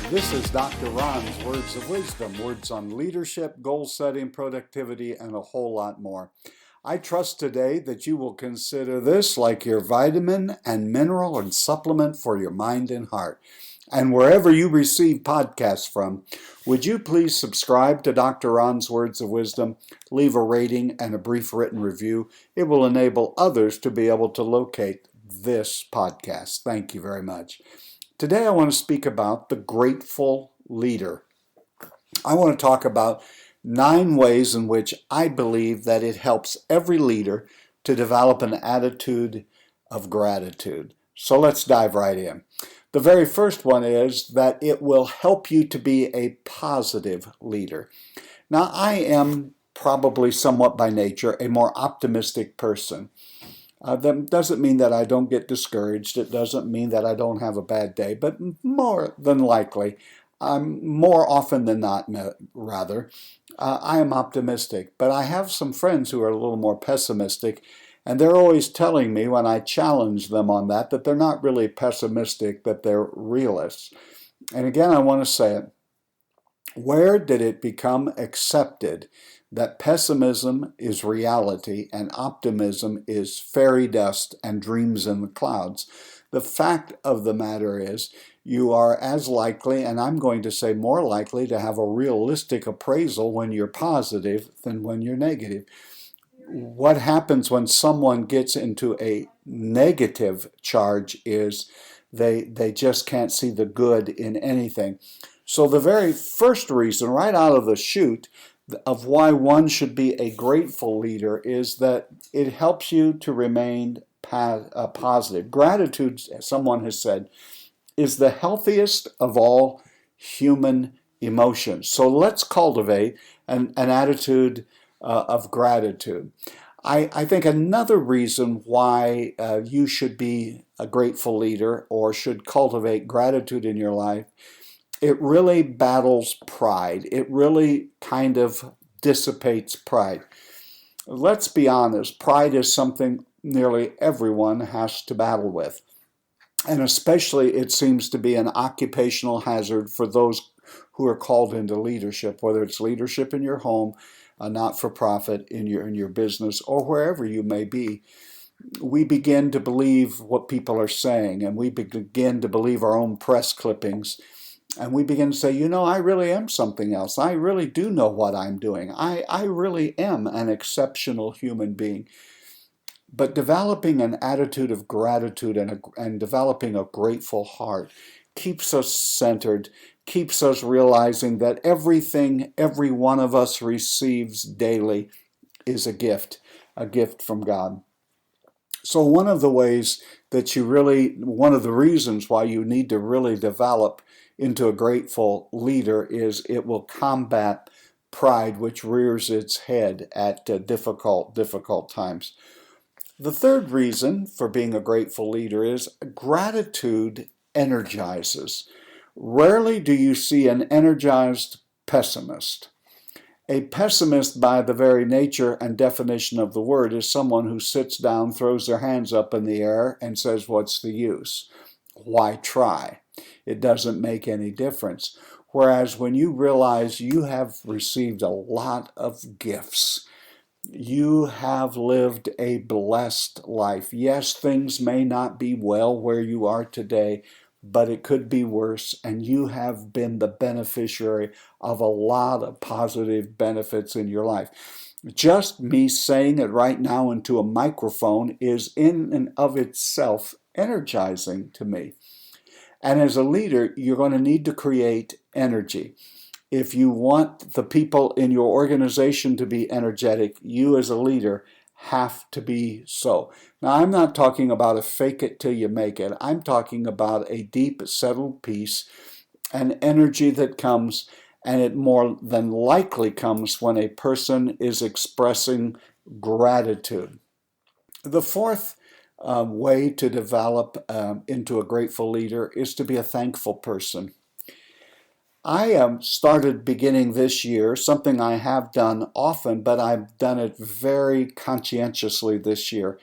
This is Dr. Ron's Words of Wisdom, words on leadership, goal setting, productivity, and a whole lot more. I trust today that you will consider this like your vitamin and mineral and supplement for your mind and heart. And wherever you receive podcasts from, would you please subscribe to Dr. Ron's Words of Wisdom, leave a rating and a brief written review. It will enable others to be able to locate this podcast. Thank you very much. Today I want to speak about the grateful leader. I want to talk about 9 ways in which I believe that it helps every leader to develop an attitude of gratitude. So let's dive right in. The very first one is that it will help you to be a positive leader. Now, I am probably somewhat by nature a more optimistic person. That doesn't mean that I don't get discouraged. It doesn't mean that I don't have a bad day, but more than likely, more often than not, rather, I am optimistic. But I have some friends who are a little more pessimistic, and they're always telling me when I challenge them on that they're not really pessimistic, that they're realists. And again, I want to say it. Where did it become accepted that pessimism is reality and optimism is fairy dust and dreams in the clouds? The fact of the matter is you are as likely, and I'm going to say more likely, to have a realistic appraisal when you're positive than when you're negative. What happens when someone gets into a negative charge is they just can't see the good in anything. So the very first reason right out of the chute of why one should be a grateful leader is that it helps you to remain positive. Gratitude, as someone has said, is the healthiest of all human emotions. So let's cultivate an attitude of gratitude. I think another reason why you should be a grateful leader or should cultivate gratitude in your life, it really battles pride. It really kind of dissipates pride. Let's be honest, pride is something nearly everyone has to battle with. And especially it seems to be an occupational hazard for those who are called into leadership, whether it's leadership in your home, a not-for-profit, in your business, or wherever you may be. We begin to believe what people are saying, and we begin to believe our own press clippings. And we begin to say, I really am something else. I really do know what I'm doing. I really am an exceptional human being. But developing an attitude of gratitude and developing a grateful heart keeps us centered, keeps us realizing that everything every one of us receives daily is a gift from God. So one of the reasons why you need to really develop into a grateful leader is it will combat pride, which rears its head at difficult times. The third reason for being a grateful leader is gratitude energizes. Rarely do you see an energized pessimist. A pessimist, by the very nature and definition of the word, is someone who sits down, throws their hands up in the air, and says, "What's the use? Why try? It doesn't make any difference." Whereas when you realize you have received a lot of gifts, you have lived a blessed life. Yes, things may not be well where you are today, but it could be worse, and you have been the beneficiary of a lot of positive benefits in your life. Just me saying it right now into a microphone is in and of itself energizing to me. And as a leader, you're going to need to create energy. If you want the people in your organization to be energetic, you as a leader have to be so. Now, I'm not talking about a fake it till you make it. I'm talking about a deep, settled peace, an energy that comes, and it more than likely comes when a person is expressing gratitude. The fourth way to develop into a grateful leader is to be a thankful person. I started beginning this year, something I have done often, but I've done it very conscientiously this year.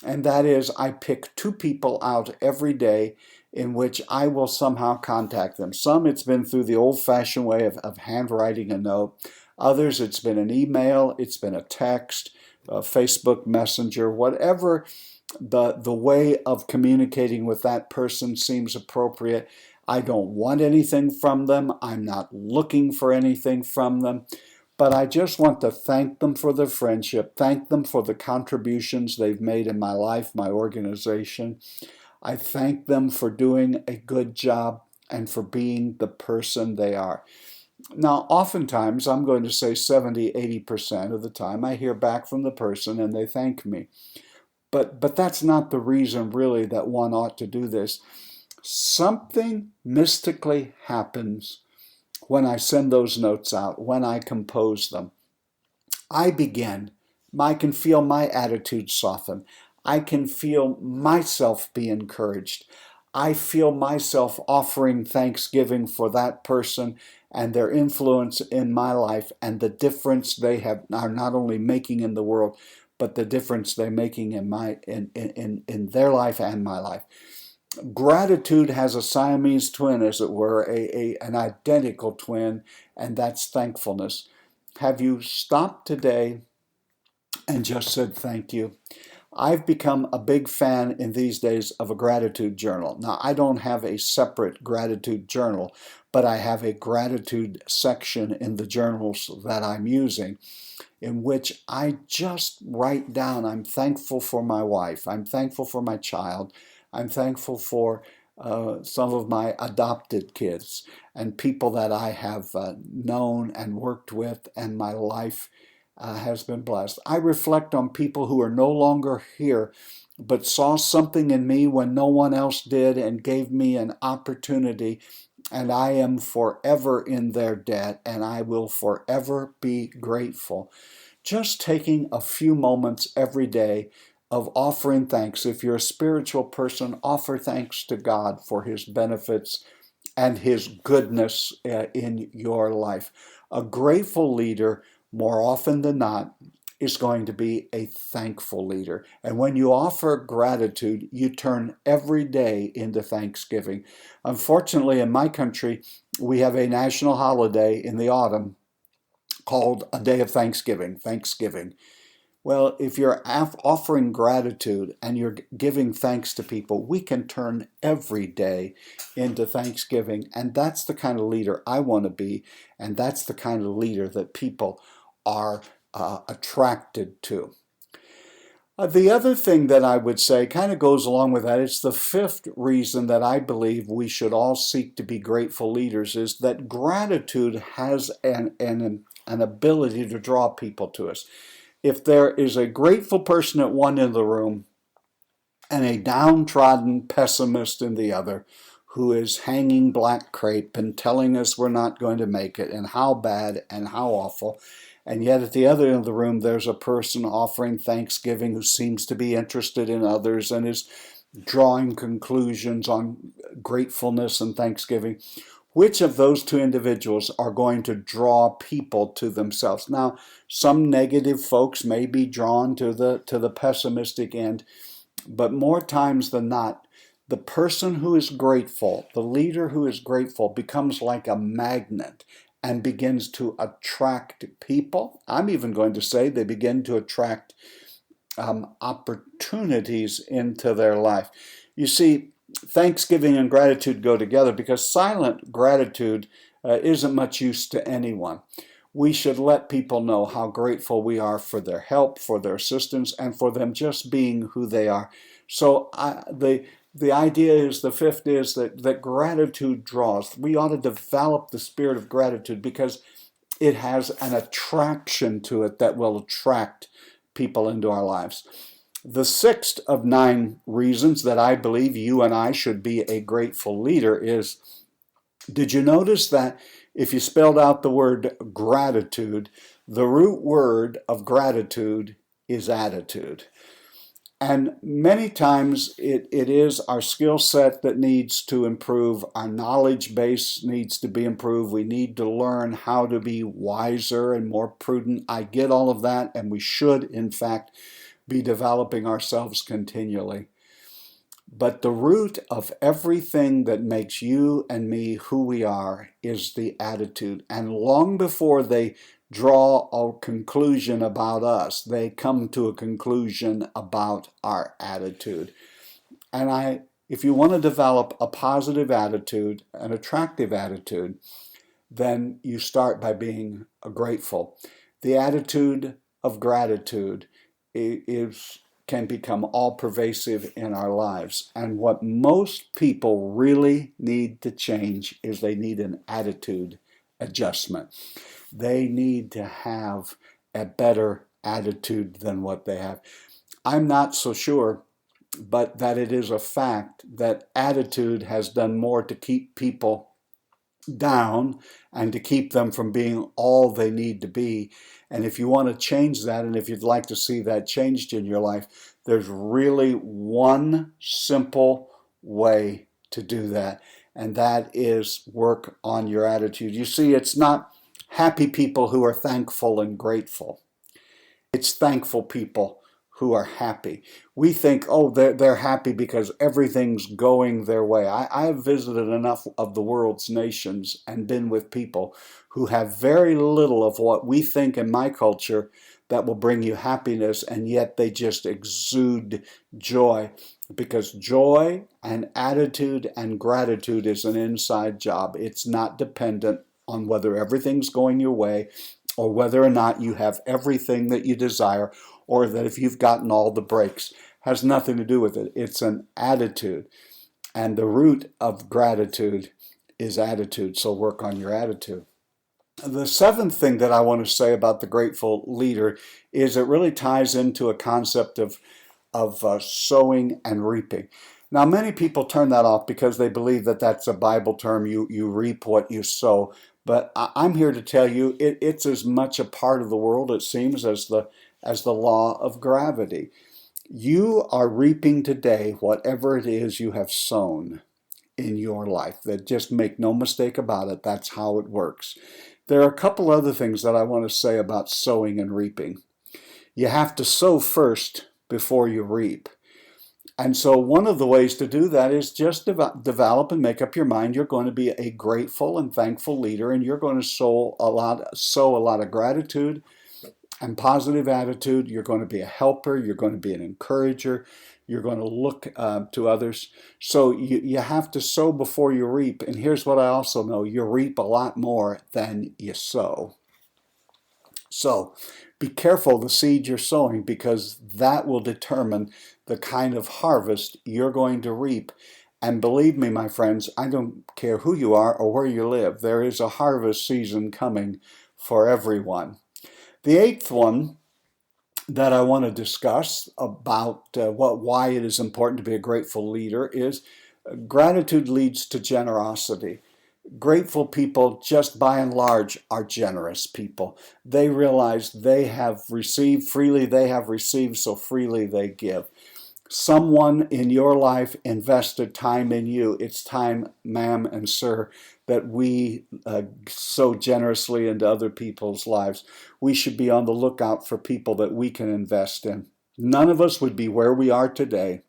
And that is I pick 2 people out every day in which I will somehow contact them. Some it's been through the old-fashioned way of handwriting a note. Others it's been an email, it's been a text, a Facebook Messenger, whatever the way of communicating with that person seems appropriate. I don't want anything from them. I'm not looking for anything from them. But I just want to thank them for their friendship, thank them for the contributions they've made in my life, my organization. I thank them for doing a good job and for being the person they are. Now, oftentimes, I'm going to say 70, 80% of the time, I hear back from the person and they thank me. But that's not the reason really that one ought to do this. Something mystically happens when I send those notes out, when I compose them. I can feel my attitude soften. I can feel myself be encouraged. I feel myself offering thanksgiving for that person and their influence in my life and the difference they are not only making in the world, but the difference they're making in their life and my life. Gratitude has a Siamese twin, as it were, an identical twin, and that's thankfulness. Have you stopped today and just said thank you? I've become a big fan in these days of a gratitude journal. Now, I don't have a separate gratitude journal, but I have a gratitude section in the journals that I'm using, in which I just write down, I'm thankful for my wife, I'm thankful for my child, I'm thankful for some of my adopted kids and people that I have known and worked with, and my life has been blessed. I reflect on people who are no longer here, but saw something in me when no one else did and gave me an opportunity, and I am forever in their debt, and I will forever be grateful. Just taking a few moments every day of offering thanks. If you're a spiritual person, offer thanks to God for His benefits and His goodness in your life. A grateful leader, more often than not, is going to be a thankful leader. And when you offer gratitude, you turn every day into thanksgiving. Unfortunately, in my country, we have a national holiday in the autumn called a day of Thanksgiving, Thanksgiving. Well, if you're offering gratitude and you're giving thanks to people, we can turn every day into Thanksgiving. And that's the kind of leader I want to be. And that's the kind of leader that people are attracted to. The other thing that I would say kind of goes along with that, it's the fifth reason that I believe we should all seek to be grateful leaders, is that gratitude has an ability to draw people to us. If there is a grateful person at one end of the room and a downtrodden pessimist in the other, who is hanging black crepe and telling us we're not going to make it and how bad and how awful, and yet at the other end of the room there's a person offering thanksgiving who seems to be interested in others and is drawing conclusions on gratefulness and thanksgiving, which of those two individuals are going to draw people to themselves? Now, some negative folks may be drawn to the pessimistic end, but more times than not, the person who is grateful, the leader who is grateful, becomes like a magnet and begins to attract people. I'm even going to say they begin to attract opportunities into their life. You see, thanksgiving and gratitude go together because silent gratitude isn't much use to anyone. We should let people know how grateful we are for their help, for their assistance, and for them just being who they are. So the idea is, the fifth is that gratitude draws. We ought to develop the spirit of gratitude because it has an attraction to it that will attract people into our lives. The sixth of 9 reasons that I believe you and I should be a grateful leader is, did you notice that if you spelled out the word gratitude, the root word of gratitude is attitude? And many times it is our skill set that needs to improve. Our knowledge base needs to be improved. We need to learn how to be wiser and more prudent. I get all of that, and we should, in fact, be developing ourselves continually. But the root of everything that makes you and me who we are is the attitude. And long before they draw a conclusion about us, they come to a conclusion about our attitude. And if you want to develop a positive attitude, an attractive attitude, then you start by being grateful. The attitude of gratitude can become all pervasive in our lives. And what most people really need to change is they need an attitude adjustment. They need to have a better attitude than what they have. I'm not so sure, but that it is a fact that attitude has done more to keep people down and to keep them from being all they need to be. And if you want to change that, and if you'd like to see that changed in your life, there's really one simple way to do that, and that is work on your attitude. You see, it's not happy people who are thankful and grateful. It's thankful people who are happy. We think, oh, they're happy because everything's going their way. I have visited enough of the world's nations and been with people who have very little of what we think in my culture that will bring you happiness, and yet they just exude joy, because joy and attitude and gratitude is an inside job. It's not dependent on whether everything's going your way or whether or not you have everything that you desire, or that if you've gotten all the breaks. Has nothing to do with it. It's an attitude. And the root of gratitude is attitude. So work on your attitude. The seventh thing that I want to say about the grateful leader is it really ties into a concept of sowing and reaping. Now, many people turn that off because they believe that that's a Bible term. You reap what you sow. But I'm here to tell you it's as much a part of the world, it seems, as the law of gravity. You are reaping today whatever it is you have sown in your life. That, just make no mistake about it, that's how it works. There are a couple other things that I want to say about sowing and reaping. You have to sow first before you reap. And so one of the ways to do that is just develop and make up your mind you're going to be a grateful and thankful leader, and you're going to sow a lot of gratitude and positive attitude. You're going to be a helper. You're going to be an encourager. You're going to look to others. So you have to sow before you reap. And here's what I also know. You reap a lot more than you sow. So be careful the seed you're sowing, because that will determine the kind of harvest you're going to reap. And believe me, my friends, I don't care who you are or where you live. There is a harvest season coming for everyone. The eighth one that I want to discuss about why it is important to be a grateful leader is gratitude leads to generosity. Grateful people, just by and large, are generous people. They realize they have received freely, they have received, so freely they give. Someone in your life invested time in you. It's time, ma'am and sir, that we sow generously into other people's lives. We should be on the lookout for people that we can invest in. None of us would be where we are today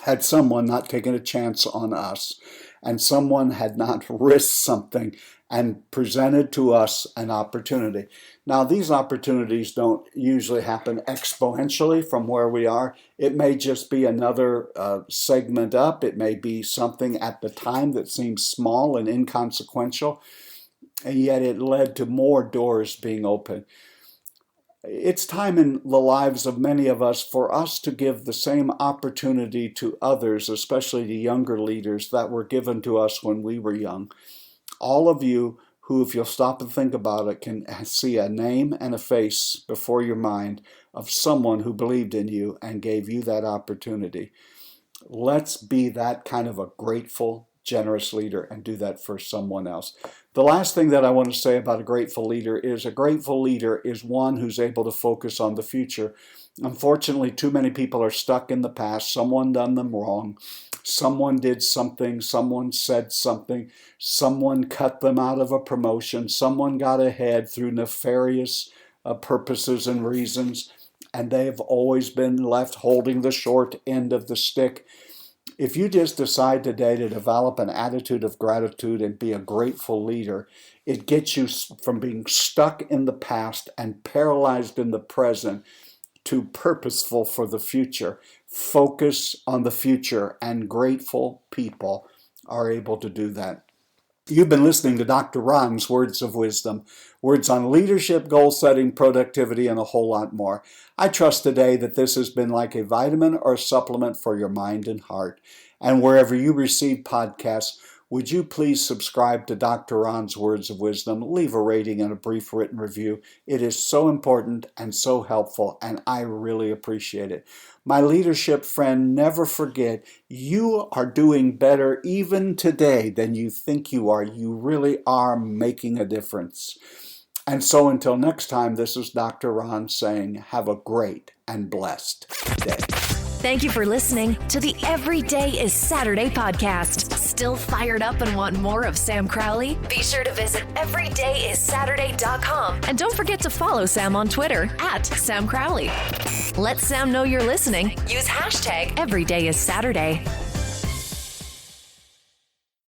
had someone not taken a chance on us, and someone had not risked something and presented to us an opportunity. Now, these opportunities don't usually happen exponentially from where we are. It may just be another segment up. It may be something at the time that seems small and inconsequential, and yet it led to more doors being opened. It's time in the lives of many of us for us to give the same opportunity to others, especially to younger leaders, that were given to us when we were young. All of you who, if you'll stop and think about it, can see a name and a face before your mind of someone who believed in you and gave you that opportunity. Let's be that kind of a grateful, generous leader and do that for someone else. The last thing that I want to say about a grateful leader is one who's able to focus on the future. Unfortunately, too many people are stuck in the past. Someone done them wrong. Someone did something. Someone said something. Someone cut them out of a promotion. Someone got ahead through nefarious purposes and reasons, and they've always been left holding the short end of the stick. If you just decide today to develop an attitude of gratitude and be a grateful leader, it gets you from being stuck in the past and paralyzed in the present to purposeful for the future. Focus on the future, and grateful people are able to do that. You've been listening to Dr. Ron's Words of Wisdom, words on leadership, goal setting, productivity, and a whole lot more. I trust today that this has been like a vitamin or supplement for your mind and heart. And wherever you receive podcasts, would you please subscribe to Dr. Ron's Words of Wisdom, leave a rating and a brief written review. It is so important and so helpful, and I really appreciate it. My leadership friend, never forget, you are doing better even today than you think you are. You really are making a difference. And so until next time, this is Dr. Ron saying, have a great and blessed day. Thank you for listening to the Every Day is Saturday podcast. Still fired up and want more of Sam Crowley? Be sure to visit everydayissaturday.com. And don't forget to follow Sam on Twitter @Sam Crowley. Let Sam know you're listening. Use hashtag EverydayIsSaturday.